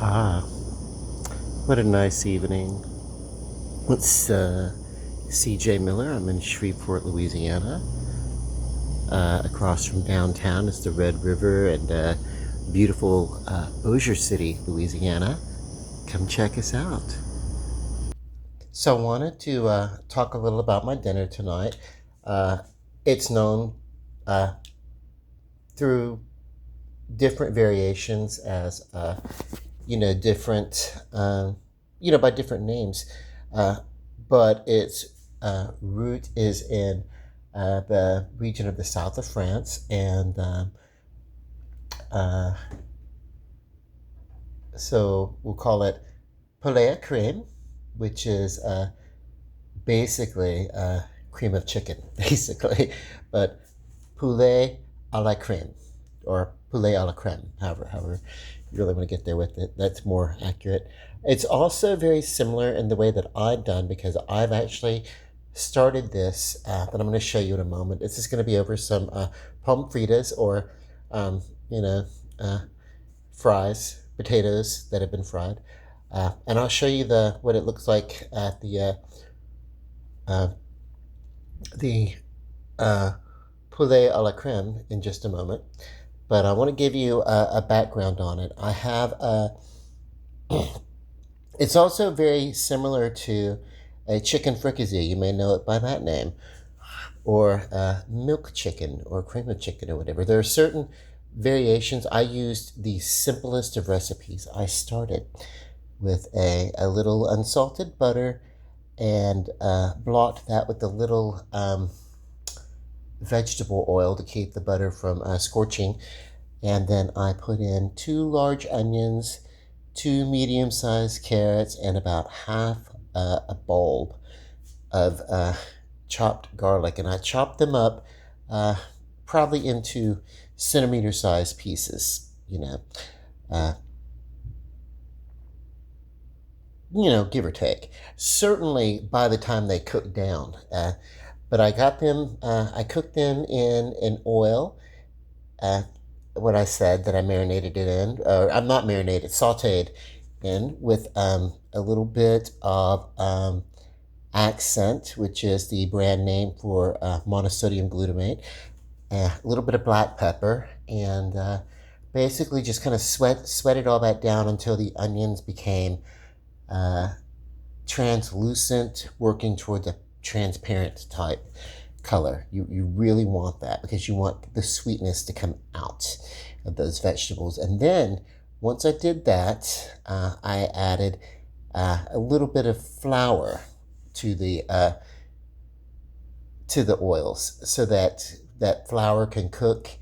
Ah, what a nice evening. It's CJ Miller. I'm in Shreveport, Louisiana. Across from downtown is the Red River and beautiful Bossier City, Louisiana. Come check us out. So, I wanted to talk a little about my dinner tonight. Uh, it's known uh, through different variations as different, by different names. Uh, but its root is in the region of the south of France, and uh, so we'll call it Poulet Creme, which is basically cream of chicken, basically, but Poulet à la crème, or Poulet à la crème, however you really want to get there with it. That's more accurate. It's also very similar in the way that I've done, because I've actually started this that I'm going to show you in a moment. This is going to be over some palm fritas, or um, you know uh, fries, potatoes that have been fried, and I'll show you the what it looks like at the poulet à la crème in just a moment. But I want to give you a background on it. I have it's also very similar to a chicken fricassee. You may know it by that name, or milk chicken, or cream of chicken, or whatever. There are certain variations. I used the simplest of recipes. I started with a little unsalted butter, and blocked that with a little vegetable oil to keep the butter from scorching. And then I put in 2 large onions, 2 medium-sized carrots, and about half a bulb of chopped garlic. And I chopped them up probably into centimeter-sized pieces, uh, give or take. Certainly by the time they cook down. But I cooked them in an oil. Uh, what I said that I marinated it in, or I'm not marinated, sauteed in with a little bit of Accent, which is the brand name for monosodium glutamate, a little bit of black pepper, and basically just kind of sweated all that down until the onions became uh, translucent, working towards a transparent type color. You really want that, because you want the sweetness to come out of those vegetables. And then once I did that, I added a little bit of flour to the oils, so that that flour can cook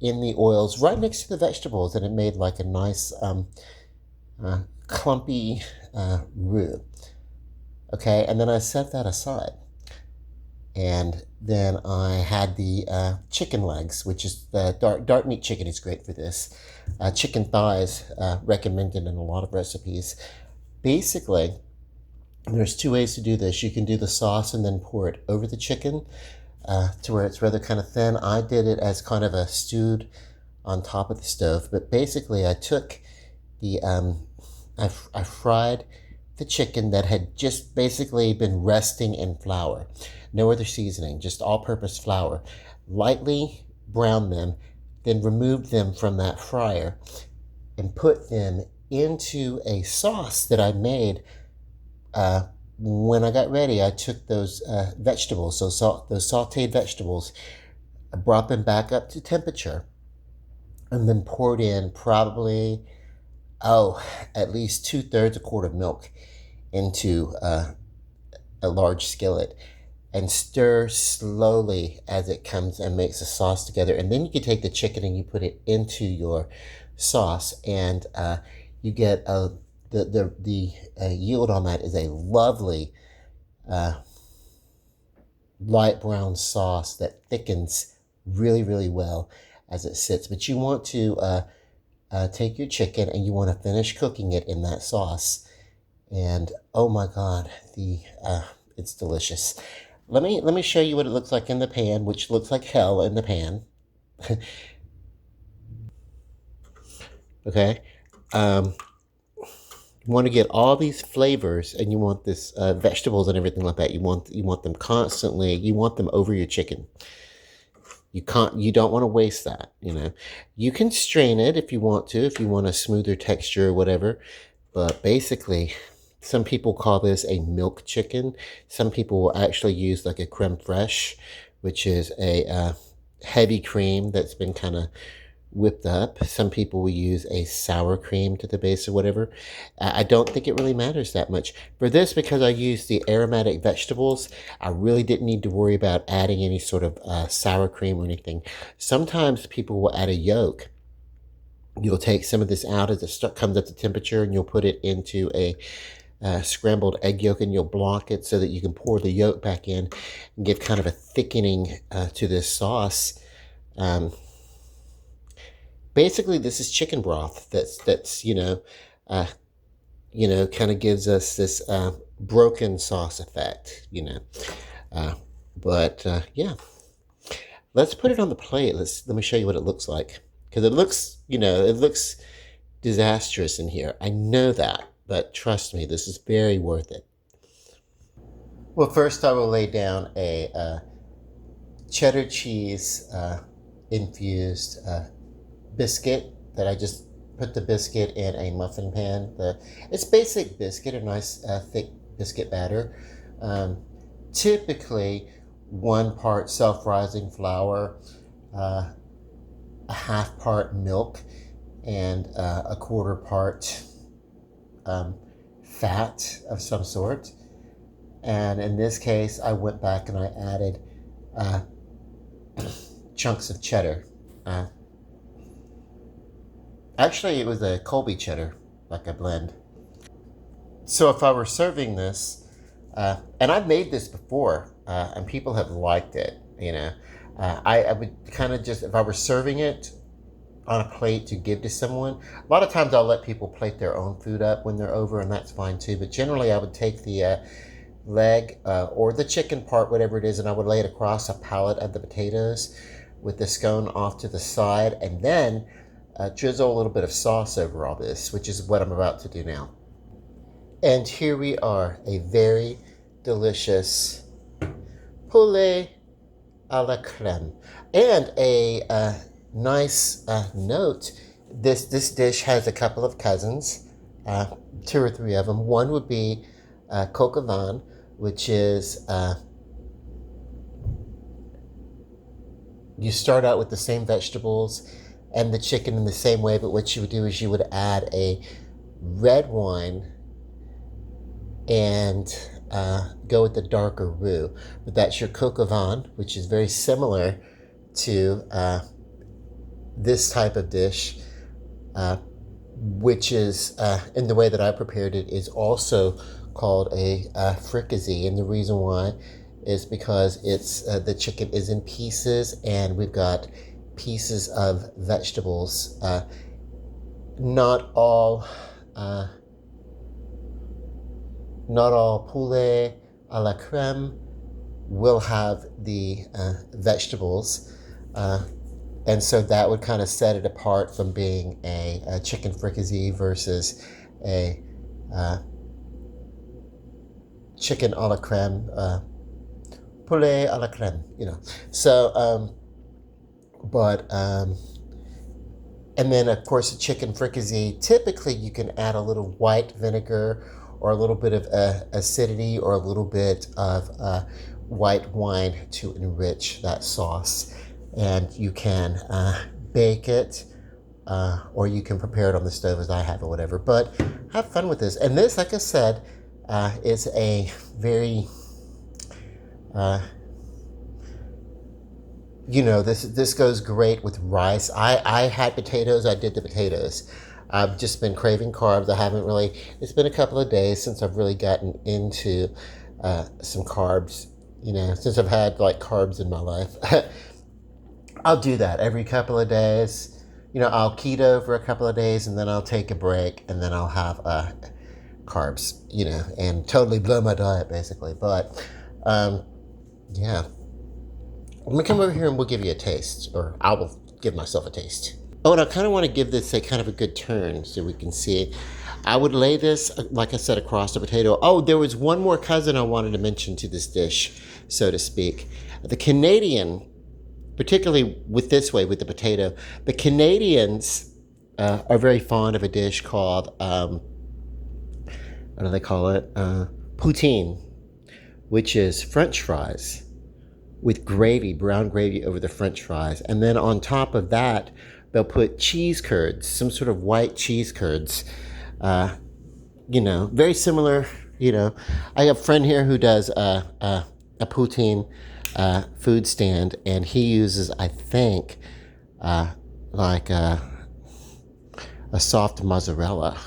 in the oils right next to the vegetables, and it made like a nice clumpy roux. Okay, and then I set that aside. And then I had the chicken legs, which is the dark meat chicken is great for this. Chicken thighs, recommended in a lot of recipes. Basically, there's 2 ways to do this. You can do the sauce and then pour it over the chicken to where it's rather kind of thin. I did it as kind of a stewed on top of the stove. But basically, I took the I fried the chicken that had just basically been resting in flour. No other seasoning, just all-purpose flour. Lightly browned them, then removed them from that fryer and put them into a sauce that I made. When I got ready, I took those vegetables, those sauteed vegetables, I brought them back up to temperature, and then poured in probably, at least 2/3 a quart of milk into a large skillet, and stir slowly as it comes and makes a sauce together. And then you can take the chicken and you put it into your sauce, and you get the yield on that is a lovely light brown sauce that thickens really, really well as it sits. But you want to take your chicken and you want to finish cooking it in that sauce, and oh my God, it's delicious. Let me show you what it looks like in the pan, which looks like hell in the pan. Okay. Um, You want to get all these flavors, and you want this vegetables and everything like that. You want them constantly. You want them over your chicken. You don't want to waste that. You can strain it if you want to, if you want a smoother texture or whatever. But basically, some people call this a milk chicken. Some people will actually use like a creme fraiche, which is a heavy cream that's been kind of whipped up. Some people will use a sour cream to the base or whatever. I don't think it really matters that much. For this, because I used the aromatic vegetables, I really didn't need to worry about adding any sort of sour cream or anything. Sometimes people will add a yolk. You'll take some of this out as it comes up to temperature, and you'll put it into a scrambled egg yolk, and you'll block it so that you can pour the yolk back in and give kind of a thickening to this sauce. Basically, this is chicken broth that's uh, kind of gives us this broken sauce effect. Uh, but yeah, let's put it on the plate. Let me show you what it looks like, because it looks disastrous in here. I know that, but trust me, this is very worth it. Well, first I will lay down a cheddar cheese infused biscuit that I just put the biscuit in a muffin pan. It's basic biscuit, a nice thick biscuit batter. Typically, 1 part self-rising flour, a half part milk, and a 1/4 part fat of some sort. And in this case, I went back and I added uh, chunks of cheddar. Uh, Actually, it was a Colby cheddar, like a blend. So if I were serving this, and I've made this before, and people have liked it, I would kind of just, if I were serving it on a plate to give to someone, a lot of times I'll let people plate their own food up when they're over, and that's fine too. But generally, I would take the leg or the chicken part, whatever it is, and I would lay it across a pallet of the potatoes with the scone off to the side, and then drizzle a little bit of sauce over all this, which is what I'm about to do now. And here we are, a very delicious poulet à la crème. And a nice note, this dish has a couple of cousins, 2 or 3 of them. One would be coq au vin, which is you start out with the same vegetables and the chicken in the same way, but what you would do is you would add a red wine and go with the darker roux. But that's your coq au vin, which is very similar to this type of dish, which is, in the way that I prepared it, is also called a fricassee. And the reason why is because it's the chicken is in pieces, and we've got pieces of vegetables. Not all poulet à la crème will have the vegetables, and so that would kind of set it apart from being a chicken fricassee versus a chicken à la crème, poulet à la crème. So but and then of course a chicken fricassee, typically you can add a little white vinegar or a little bit of acidity or a little bit of white wine to enrich that sauce, and you can bake it, or you can prepare it on the stove as I have or whatever. But have fun with this. And this, like I said, is a very this goes great with rice. I had potatoes. I did the potatoes. I've just been craving carbs. I haven't really. It's been a couple of days since I've really gotten into some carbs. Since I've had like carbs in my life, I'll do that every couple of days. I'll keto for a couple of days, and then I'll take a break, and then I'll have carbs. And totally blow my diet basically. But yeah. Let me come over here and we'll give you a taste, or I will give myself a taste. Oh, and I kind of want to give this a kind of a good turn so we can see it. I would lay this, like I said, across the potato. Oh, there was one more cousin I wanted to mention to this dish, so to speak. The Canadian, particularly with this way, with the potato, the Canadians are very fond of a dish called, what do they call it? Poutine, which is French fries with gravy, brown gravy over the French fries. And then on top of that, they'll put cheese curds, some sort of white cheese curds. Very similar. I have a friend here who does a poutine food stand, and he uses, I think, like a soft mozzarella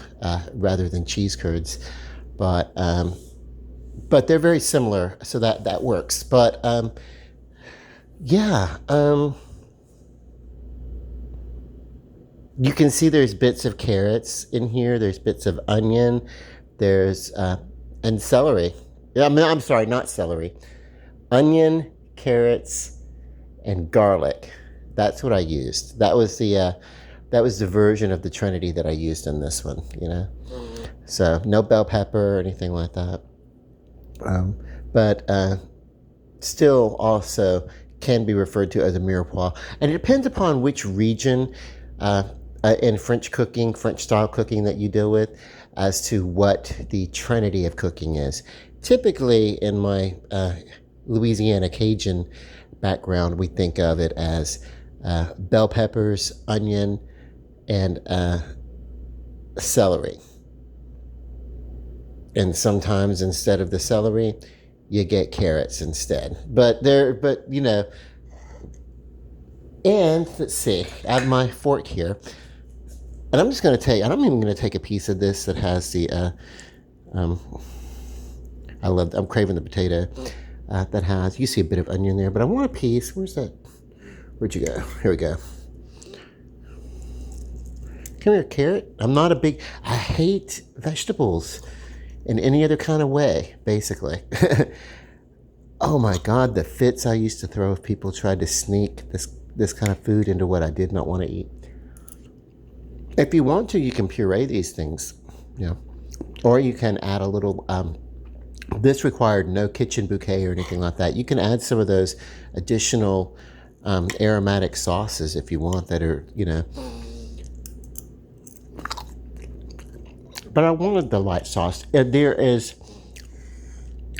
rather than cheese curds, but they're very similar, so that works. But yeah, you can see there's bits of carrots in here. There's bits of onion. There's and celery. Yeah, I'm sorry, not celery. Onion, carrots, and garlic. That's what I used. That was the version of the Trinity that I used in this one. So no bell pepper or anything like that. But still also can be referred to as a mirepoix. And it depends upon which region in French cooking, French style cooking that you deal with, as to what the Trinity of cooking is. Typically in my Louisiana Cajun background, we think of it as bell peppers, onion, and celery. And sometimes instead of the celery, you get carrots instead. And let's see, I have my fork here. And I'm just going to take, I'm even going to take a piece of this that has the, I'm craving the potato that has, you see a bit of onion there, but I want a piece. Where's that? Where'd you go? Here we go. Come here, carrot. I hate vegetables in any other kind of way, basically. Oh my God, the fits I used to throw if people tried to sneak this kind of food into what I did not want to eat. If you want to, you can puree these things, or you can add a little, this required no kitchen bouquet or anything like that. You can add some of those additional aromatic sauces if you want that are, But I wanted the light sauce. There is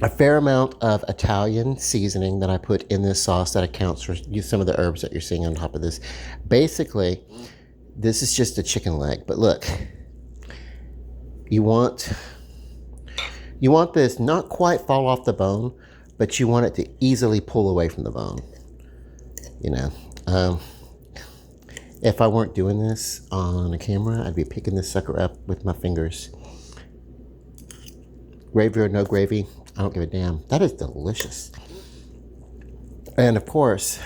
a fair amount of Italian seasoning that I put in this sauce that accounts for some of the herbs that you're seeing on top of this. Basically, this is just a chicken leg. But look, you want this not quite fall off the bone, but you want it to easily pull away from the bone. If I weren't doing this on a camera, I'd be picking this sucker up with my fingers. Gravy or no gravy, I don't give a damn. That is delicious. And of course,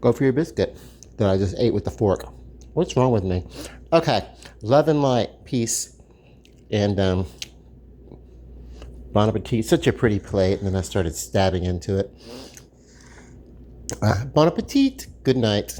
go for your biscuit that I just ate with the fork. What's wrong with me? Okay, love and light, peace, and bon appetit. Such a pretty plate, and then I started stabbing into it. Bon appetit. Good night.